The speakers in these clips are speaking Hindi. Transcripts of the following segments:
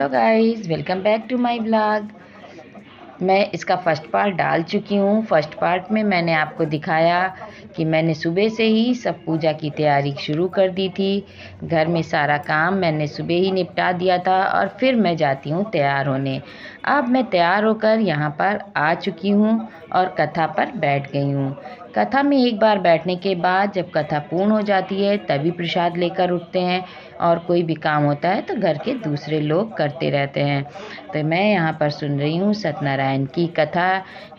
Hello guys, welcome back to my blog. मैं इसका फर्स्ट पार्ट डाल चुकी हूँ। फर्स्ट पार्ट में मैंने आपको दिखाया कि मैंने सुबह से ही सब पूजा की तैयारी शुरू कर दी थी। घर में सारा काम मैंने सुबह ही निपटा दिया था और फिर मैं जाती हूँ तैयार होने। अब मैं तैयार होकर यहाँ पर आ चुकी हूँ और कथा पर बैठ गई हूँ। कथा में एक बार बैठने के बाद जब कथा पूर्ण हो जाती है तभी प्रसाद लेकर उठते हैं और कोई भी काम होता है तो घर के दूसरे लोग करते रहते हैं। तो मैं यहाँ पर सुन रही हूँ सत्यनारायण की कथा।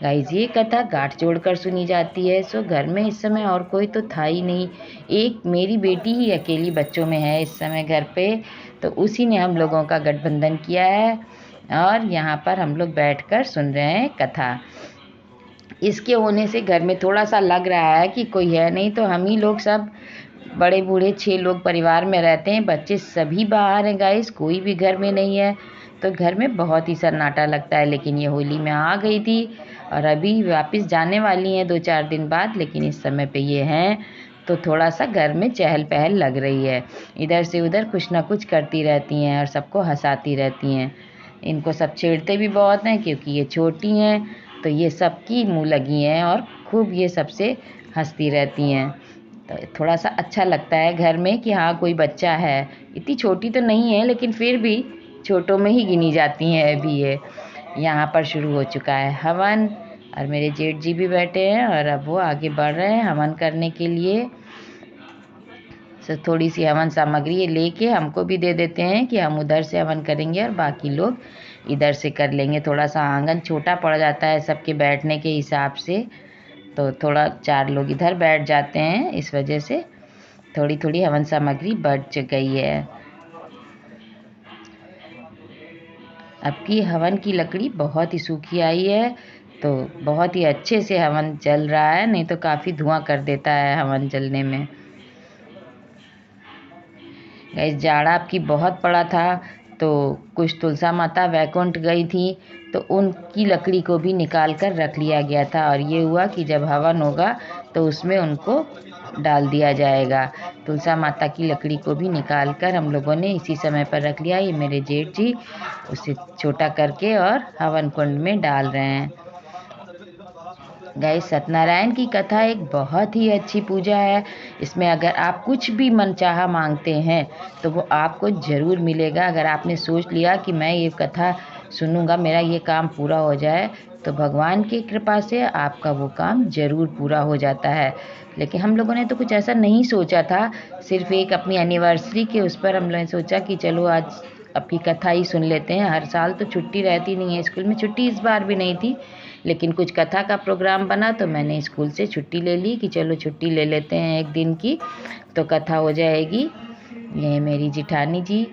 गाइस, ये कथा गांठ जोड़कर सुनी जाती है। सो घर में इस समय और कोई तो था ही नहीं। एक मेरी बेटी ही अकेली बच्चों में है इस समय घर पे, तो उसी ने हम लोगों का गठबंधन किया है और यहाँ पर हम लोग बैठकर सुन रहे हैं कथा। इसके होने से घर में थोड़ा सा लग रहा है कि कोई है नहीं, तो हम ही लोग सब बड़े बूढ़े 6 लोग परिवार में रहते हैं। बच्चे सभी बाहर हैं गाइस, कोई भी घर में नहीं है, तो घर में बहुत ही सन्नाटा लगता है। लेकिन ये होली में आ गई थी और अभी वापस जाने वाली हैं 2-4 दिन बाद, लेकिन इस समय पे ये हैं तो थोड़ा सा घर में चहल पहल लग रही है। इधर से उधर कुछ ना कुछ करती रहती हैं और सबको हंसाती रहती हैं। इनको सब छेड़ते भी बहुत हैं क्योंकि ये छोटी हैं, तो ये सबकी मुँह लगी हैं और खूब ये सबसे हंसती रहती हैं। तो थोड़ा सा अच्छा लगता है घर में कि हाँ, कोई बच्चा है। इतनी छोटी तो नहीं है लेकिन फिर भी छोटों में ही गिनी जाती हैं अभी ये। यहाँ पर शुरू हो चुका है हवन और मेरे जेठ जी भी बैठे हैं और अब वो आगे बढ़ रहे हैं हवन करने के लिए। तो थोड़ी सी हवन सामग्री ये लेके हमको भी दे देते हैं कि हम उधर से हवन करेंगे और बाकी लोग इधर से कर लेंगे। थोड़ा सा आंगन छोटा पड़ जाता है सबके बैठने के हिसाब से, तो थोड़ा 4 लोग इधर बैठ जाते हैं, इस वजह से थोड़ी थोड़ी हवन सामग्री बढ़ गई है। अब की हवन की लकड़ी बहुत ही सूखी आई है, तो बहुत ही अच्छे से हवन जल रहा है, नहीं तो काफ़ी धुआं कर देता है हवन जलने में। गाइस, जाड़ा आपकी बहुत पड़ा था, तो कुछ तुलसा माता वैकुंठ गई थी, तो उनकी लकड़ी को भी निकाल कर रख लिया गया था और ये हुआ कि जब हवन होगा तो उसमें उनको डाल दिया जाएगा। तुलसा माता की लकड़ी को भी निकाल कर हम लोगों ने इसी समय पर रख लिया। ये मेरे जेठ जी उसे छोटा करके और हवन कुंड में डाल रहे हैं। गाइस, सत्यनारायण की कथा एक बहुत ही अच्छी पूजा है। इसमें अगर आप कुछ भी मनचाहा मांगते हैं तो वो आपको ज़रूर मिलेगा। अगर आपने सोच लिया कि मैं ये कथा सुनूंगा, मेरा ये काम पूरा हो जाए, तो भगवान की कृपा से आपका वो काम ज़रूर पूरा हो जाता है। लेकिन हम लोगों ने तो कुछ ऐसा नहीं सोचा था, सिर्फ एक अपनी एनिवर्सरी के उस पर हम लोगों ने सोचा कि चलो आज आपकी कथा ही सुन लेते हैं। हर साल तो छुट्टी रहती नहीं है, स्कूल में छुट्टी इस बार भी नहीं थी, लेकिन कुछ कथा का प्रोग्राम बना तो मैंने स्कूल से छुट्टी ले ली कि चलो छुट्टी ले लेते हैं एक दिन की, तो कथा हो जाएगी। ये मेरी जिठानी जी,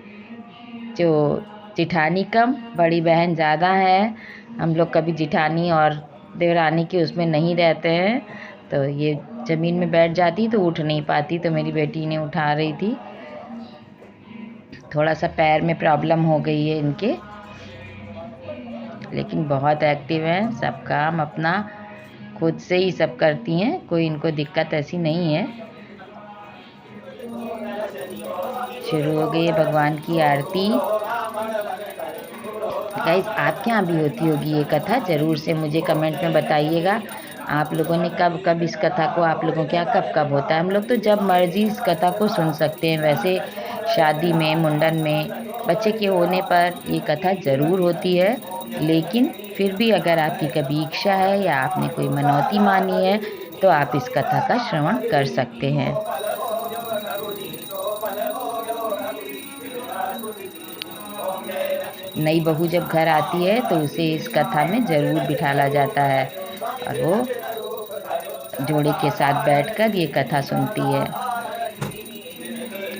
जो जिठानी कम बड़ी बहन ज़्यादा है, हम लोग कभी जिठानी और देवरानी के उसमें नहीं रहते हैं, तो ये ज़मीन में बैठ जाती तो उठ नहीं पाती, तो मेरी बेटी ने उठा रही थी। थोड़ा सा पैर में प्रॉब्लम हो गई है इनके, लेकिन बहुत एक्टिव हैं, सब काम अपना खुद से ही सब करती हैं, कोई इनको दिक्कत ऐसी नहीं है। शुरू हो गई है भगवान की आरती। गाइस, आपके यहाँ भी होती होगी ये कथा, ज़रूर से मुझे कमेंट में बताइएगा। आप लोगों ने कब कब इस कथा को, आप लोगों के यहाँ कब कब होता है। हम लोग तो जब मर्जी इस कथा को सुन सकते हैं। वैसे शादी में, मुंडन में, बच्चे के होने पर ये कथा ज़रूर होती है, लेकिन फिर भी अगर आपकी कभी इच्छा है या आपने कोई मनौती मानी है तो आप इस कथा का श्रवण कर सकते हैं। नई बहू जब घर आती है तो उसे इस कथा में ज़रूर बिठाला जाता है और वो जोड़े के साथ बैठकर ये कथा सुनती है।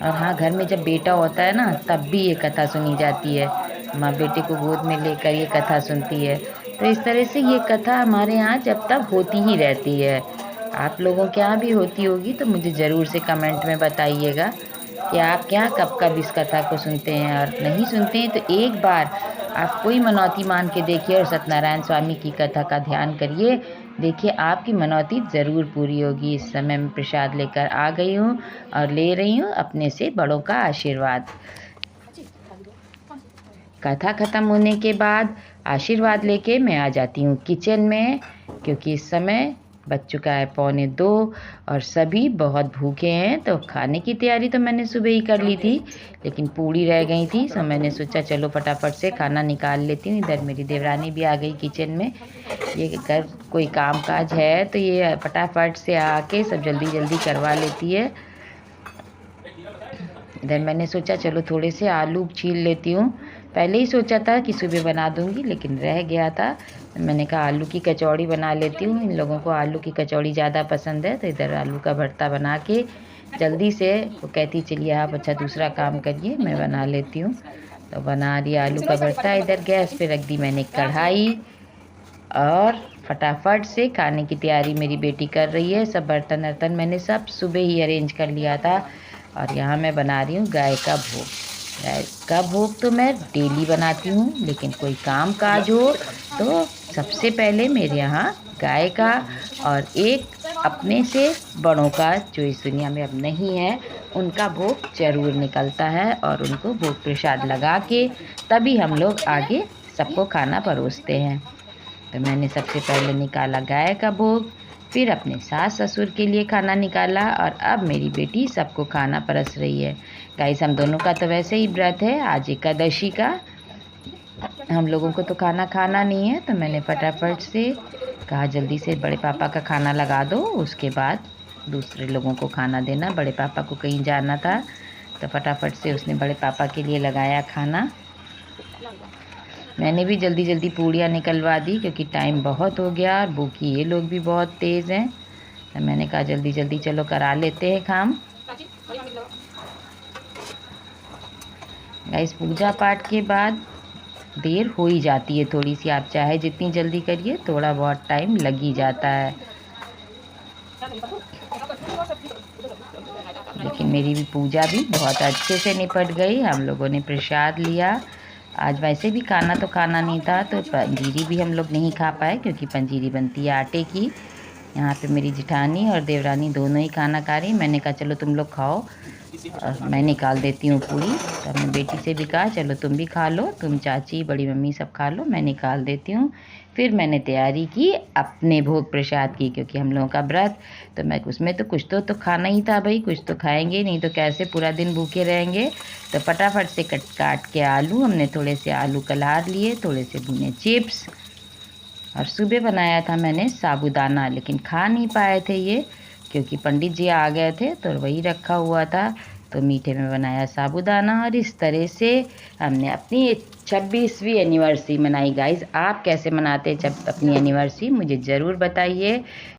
और हाँ, घर में जब बेटा होता है ना तब भी ये कथा सुनी जाती है। माँ बेटे को गोद में लेकर ये कथा सुनती है। तो इस तरह से ये कथा हमारे यहाँ जब तक होती ही रहती है। आप लोगों के यहाँ भी होती होगी तो मुझे ज़रूर से कमेंट में बताइएगा कि आप क्या कब कब इस कथा को सुनते हैं। और नहीं सुनते हैं तो एक बार आप कोई मनौती मान के देखिए और सत्यनारायण स्वामी की कथा का ध्यान करिए, देखिए आपकी मनौती ज़रूर पूरी होगी। इस समय मैं प्रसाद लेकर आ गई हूँ और ले रही हूँ अपने से बड़ों का आशीर्वाद। कथा ख़त्म होने के बाद आशीर्वाद लेके मैं आ जाती हूँ किचन में, क्योंकि इस समय बज चुका है 1:45 और सभी बहुत भूखे हैं। तो खाने की तैयारी तो मैंने सुबह ही कर ली थी, लेकिन पूड़ी रह गई थी, तो मैंने सोचा चलो फटाफट से खाना निकाल लेती हूँ। इधर मेरी देवरानी भी आ गई किचन में। ये अगर कोई काम काज है तो ये फटाफट से आके सब जल्दी जल्दी करवा लेती है। इधर मैंने सोचा चलो थोड़े से आलू छील लेती हूँ। पहले ही सोचा था कि सुबह बना दूँगी, लेकिन रह गया था। मैंने कहा आलू की कचौड़ी बना लेती हूँ, इन लोगों को आलू की कचौड़ी ज़्यादा पसंद है। तो इधर आलू का भरता बना के जल्दी से वो कहती चलिए आप अच्छा दूसरा काम करिए, मैं बना लेती हूँ। तो बना रही आलू का भरता। इधर गैस पे रख दी मैंने कढ़ाई और फटाफट से खाने की तैयारी मेरी बेटी कर रही है। सब बर्तन वर्तन मैंने सब सुबह ही अरेंज कर लिया था। और यहाँ मैं बना रही हूँ गाय का भोग। गाय का भोग तो मैं डेली बनाती हूँ, लेकिन कोई काम काज हो तो सबसे पहले मेरे यहाँ गाय का और एक अपने से बड़ों का, जो इस दुनिया में अब नहीं है, उनका भोग ज़रूर निकलता है। और उनको भोग प्रसाद लगा के तभी हम लोग आगे सबको खाना परोसते हैं। तो मैंने सबसे पहले निकाला गाय का भोग, फिर अपने सास ससुर के लिए खाना निकाला और अब मेरी बेटी सबको खाना परस रही है। गाइस हम दोनों का तो वैसे ही व्रत है, आज एकादशी का। हम लोगों को तो खाना खाना नहीं है, तो मैंने फटाफट से कहा जल्दी से बड़े पापा का खाना लगा दो, उसके बाद दूसरे लोगों को खाना देना। बड़े पापा को कहीं जाना था, तो फटाफट से उसने बड़े पापा के लिए लगाया खाना। मैंने भी जल्दी जल्दी पूड़ियाँ निकलवा दी, क्योंकि टाइम बहुत हो गया और भूखी ये लोग भी बहुत तेज़ हैं। तो मैंने कहा जल्दी जल्दी चलो करा लेते हैं काम। गाइस पूजा पाठ के बाद देर हो ही जाती है थोड़ी सी, आप चाहे जितनी जल्दी करिए थोड़ा बहुत टाइम लग ही जाता है। लेकिन मेरी भी पूजा भी बहुत अच्छे से निपट गई। हम लोगों ने प्रसाद लिया। आज वैसे भी खाना तो खाना नहीं था, तो पंजीरी भी हम लोग नहीं खा पाए, क्योंकि पंजीरी बनती है आटे की। यहाँ पे मेरी जिठानी और देवरानी दोनों ही खाना खा रही। मैंने कहा चलो तुम लोग खाओ और मैं निकाल देती हूँ पूरी। तो अपनी बेटी से भी कहा चलो तुम भी खा लो, तुम चाची बड़ी मम्मी सब खा लो, मैं निकाल देती हूँ। फिर मैंने तैयारी की अपने भोग प्रसाद की, क्योंकि हम लोगों का व्रत, तो मैं उसमें तो कुछ तो खाना ही था भाई, कुछ तो खाएंगे, नहीं तो कैसे पूरा दिन भूखे रहेंगे। तो फटाफट से काट के आलू, हमने थोड़े से आलू कलार लिए, थोड़े से भुने चिप्स। और सुबह बनाया था मैंने साबूदाना, लेकिन खा नहीं पाए थे ये, क्योंकि पंडित जी आ गए थे तो वही रखा हुआ था। तो मीठे में बनाया साबूदाना। और इस तरह से हमने अपनी 26वीं एनिवर्सरी मनाई। गाइस आप कैसे मनाते हैं जब अपनी एनिवर्सरी, मुझे ज़रूर बताइए।